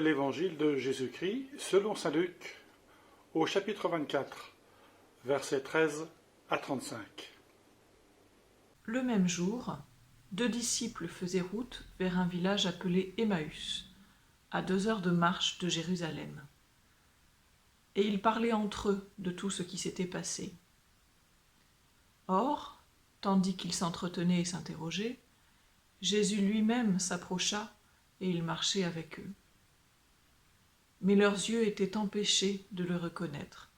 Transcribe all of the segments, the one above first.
l'Évangile de Jésus-Christ selon saint Luc, au chapitre 24, versets 13 à 35. Le même jour, 2 disciples faisaient route vers un village appelé Emmaüs, à 2 heures de marche de Jérusalem. Et ils parlaient entre eux de tout ce qui s'était passé. Or, tandis qu'ils s'entretenaient et s'interrogeaient, Jésus lui-même s'approcha et il marchait avec eux. Mais leurs yeux étaient empêchés de le reconnaître.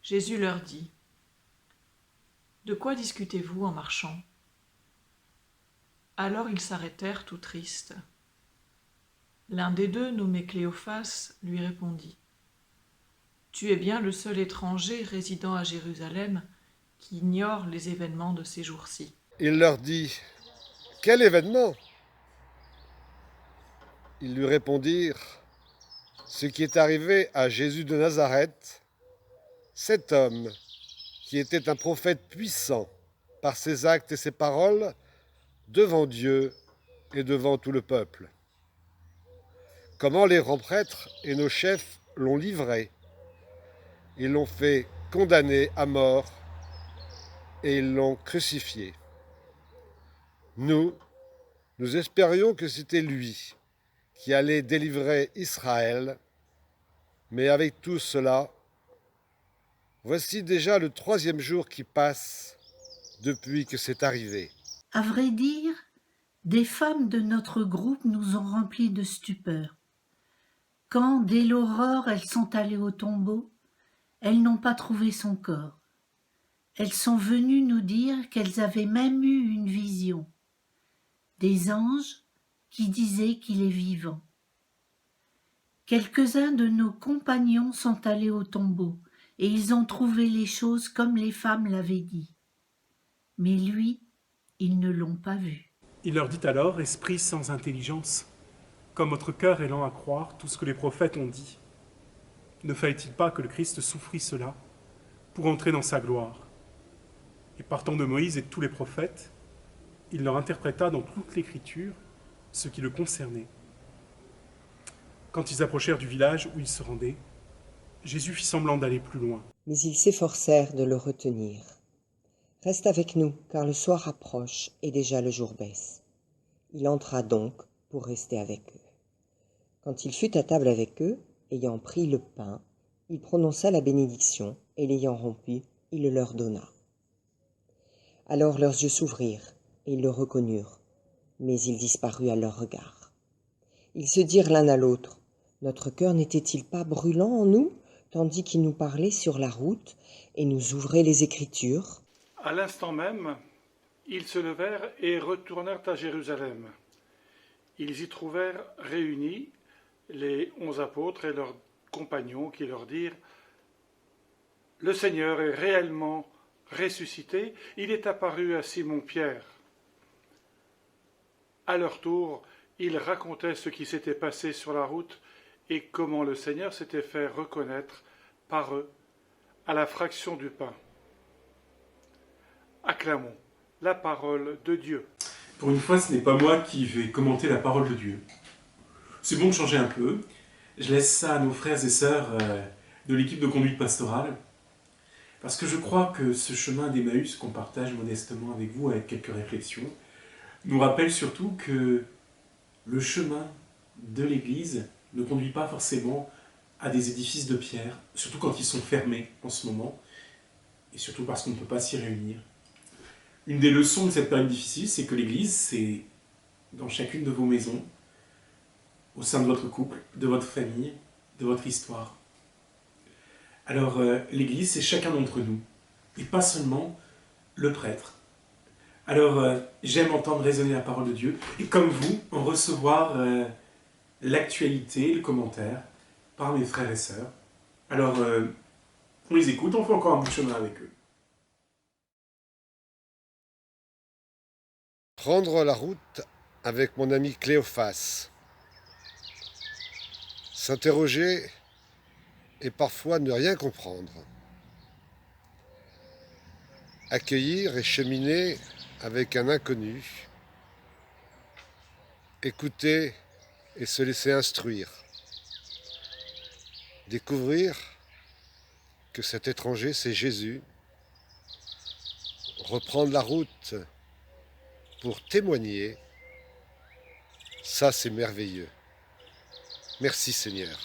Jésus leur dit : « De quoi discutez-vous en marchant ? » Alors ils s'arrêtèrent tout tristes. L'un des deux, nommé Cléophas, lui répondit : « Tu es bien le seul étranger résidant à Jérusalem qui ignore les événements de ces jours-ci. » Il leur dit : « Quel événement ? » Ils lui répondirent : « Ce qui est arrivé à Jésus de Nazareth, cet homme qui était un prophète puissant par ses actes et ses paroles devant Dieu et devant tout le peuple. Comment les grands prêtres et nos chefs l'ont livré. Ils l'ont fait condamner à mort et ils l'ont crucifié. Nous espérions que c'était lui qui allait délivrer Israël, mais avec tout cela, voici déjà le 3e jour qui passe depuis que c'est arrivé. À vrai dire, des femmes de notre groupe nous ont remplis de stupeur. Quand, dès l'aurore, elles sont allées au tombeau, elles n'ont pas trouvé son corps. Elles sont venues nous dire qu'elles avaient même eu une vision. Des anges qui disaient qu'il est vivant. Quelques-uns de nos compagnons sont allés au tombeau et ils ont trouvé les choses comme les femmes l'avaient dit. Mais lui, ils ne l'ont pas vu. Il leur dit alors, esprit sans intelligence, comme votre cœur est lent à croire tout ce que les prophètes ont dit. Ne fallait-il pas que le Christ souffrit cela pour entrer dans sa gloire ? Et partant de Moïse et de tous les prophètes, il leur interpréta dans toute l'Écriture ce qui le concernait. Quand ils approchèrent du village où ils se rendaient, Jésus fit semblant d'aller plus loin. Mais ils s'efforcèrent de le retenir. « Reste avec nous, car le soir approche et déjà le jour baisse. » Il entra donc pour rester avec eux. Quand il fut à table avec eux, ayant pris le pain, il prononça la bénédiction et l'ayant rompu, il le leur donna. Alors leurs yeux s'ouvrirent et ils le reconnurent, mais il disparut à leurs regards. Ils se dirent l'un à l'autre : « Notre cœur n'était-il pas brûlant en nous, tandis qu'il nous parlait sur la route et nous ouvrait les Écritures ?» À l'instant même, ils se levèrent et retournèrent à Jérusalem. Ils y trouvèrent réunis les 11 apôtres et leurs compagnons qui leur dirent : « Le Seigneur est réellement ressuscité, il est apparu à Simon-Pierre. » À leur tour, ils racontaient ce qui s'était passé sur la route et comment le Seigneur s'était fait reconnaître par eux à la fraction du pain. Acclamons la parole de Dieu. Pour une fois, ce n'est pas moi qui vais commenter la parole de Dieu. C'est bon de changer un peu. Je laisse ça à nos frères et sœurs de l'équipe de conduite pastorale, parce que je crois que ce chemin d'Emmaüs qu'on partage modestement avec vous, avec quelques réflexions, nous rappelle surtout que le chemin de l'Église ne conduit pas forcément à des édifices de pierre, surtout quand ils sont fermés en ce moment, et surtout parce qu'on ne peut pas s'y réunir. Une des leçons de cette période difficile, c'est que l'Église, c'est dans chacune de vos maisons, au sein de votre couple, de votre famille, de votre histoire. Alors, l'Église, c'est chacun d'entre nous, et pas seulement le prêtre. Alors, j'aime entendre résonner la parole de Dieu, et comme vous, en recevoir l'actualité, le commentaire, par mes frères et sœurs. Alors, on les écoute, on fait encore un bout de chemin avec eux. Prendre la route avec mon ami Cléophas. S'interroger et parfois ne rien comprendre. Accueillir et cheminer avec un inconnu. Écouter et se laisser instruire. Découvrir que cet étranger, c'est Jésus. Reprendre la route pour témoigner, ça c'est merveilleux. Merci Seigneur.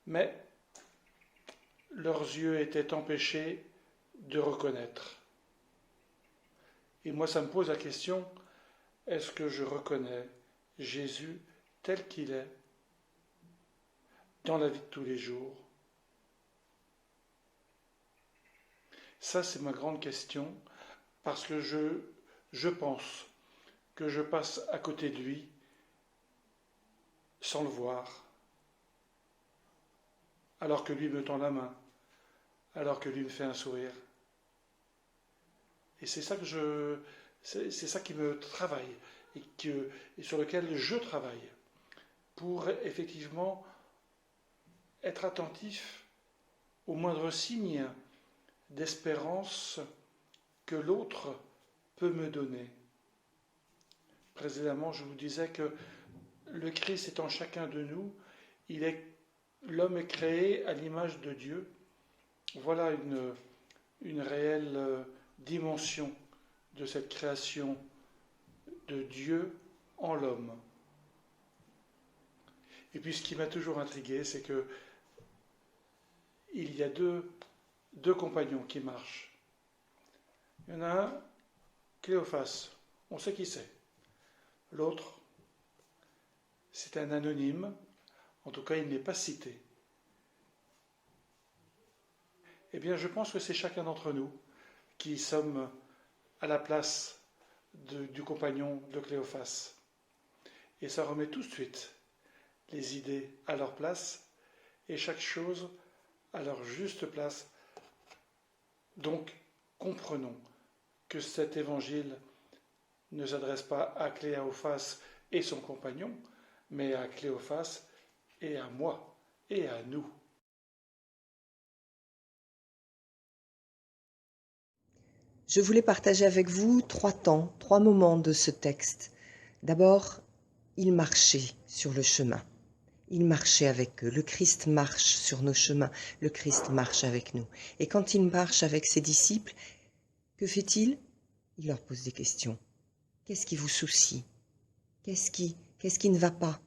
Mais leurs yeux étaient empêchés de reconnaître. Et moi, ça me pose la question, est-ce que je reconnais Jésus tel qu'il est dans la vie de tous les jours? Ça, c'est ma grande question, parce que je pense que je passe à côté de lui sans le voir, alors que lui me tend la main, alors que lui me fait un sourire. Et c'est ça c'est ça qui me travaille et sur lequel je travaille pour effectivement être attentif au moindre signe d'espérance que l'autre peut me donner. Précédemment, je vous disais que le Christ est en chacun de nous, l'homme est créé à l'image de Dieu. Voilà une réelle dimension de cette création de Dieu en l'homme. Et puis ce qui m'a toujours intrigué, c'est que il y a deux compagnons qui marchent. Il y en a un, Cléophas, on sait qui c'est. L'autre, c'est un anonyme, en tout cas il n'est pas cité. Eh bien je pense que c'est chacun d'entre nous qui sommes à la place du compagnon de Cléophas. Et ça remet tout de suite les idées à leur place et chaque chose à leur juste place. Donc, comprenons que cet évangile ne s'adresse pas à Cléophas et son compagnon, mais à Cléophas et à moi et à nous. Je voulais partager avec vous 3 moments de ce texte. D'abord, il marchait sur le chemin. Il marchait avec eux. Le Christ marche sur nos chemins. Le Christ marche avec nous. Et quand il marche avec ses disciples, que fait-il? Il leur pose des questions. Qu'est-ce qui vous soucie? Qu'est-ce qui ne va pas?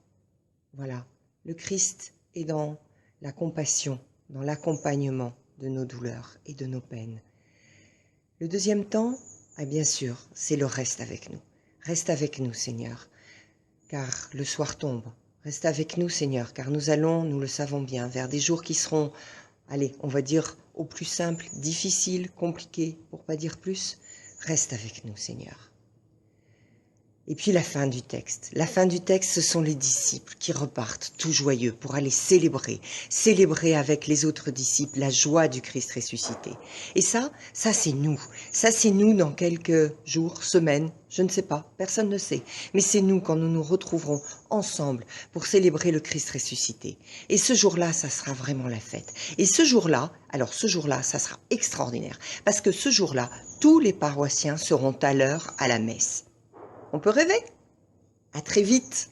Voilà. Le Christ est dans la compassion, dans l'accompagnement de nos douleurs et de nos peines. Le deuxième temps, bien sûr, c'est le reste avec nous. Reste avec nous, Seigneur, car le soir tombe. Reste avec nous, Seigneur, car nous allons, nous le savons bien, vers des jours qui seront, allez, on va dire, au plus simple, difficiles, compliqués, pour pas dire plus. Reste avec nous, Seigneur. Et puis la fin du texte. La fin du texte, ce sont les disciples qui repartent tout joyeux pour aller célébrer avec les autres disciples la joie du Christ ressuscité. Et ça c'est nous. Ça c'est nous dans quelques jours, semaines, je ne sais pas, personne ne sait. Mais c'est nous quand nous nous retrouverons ensemble pour célébrer le Christ ressuscité. Et ce jour-là, ça sera vraiment la fête. Et ce jour-là, ça sera extraordinaire. Parce que ce jour-là, tous les paroissiens seront à l'heure à la messe. On peut rêver. À très vite.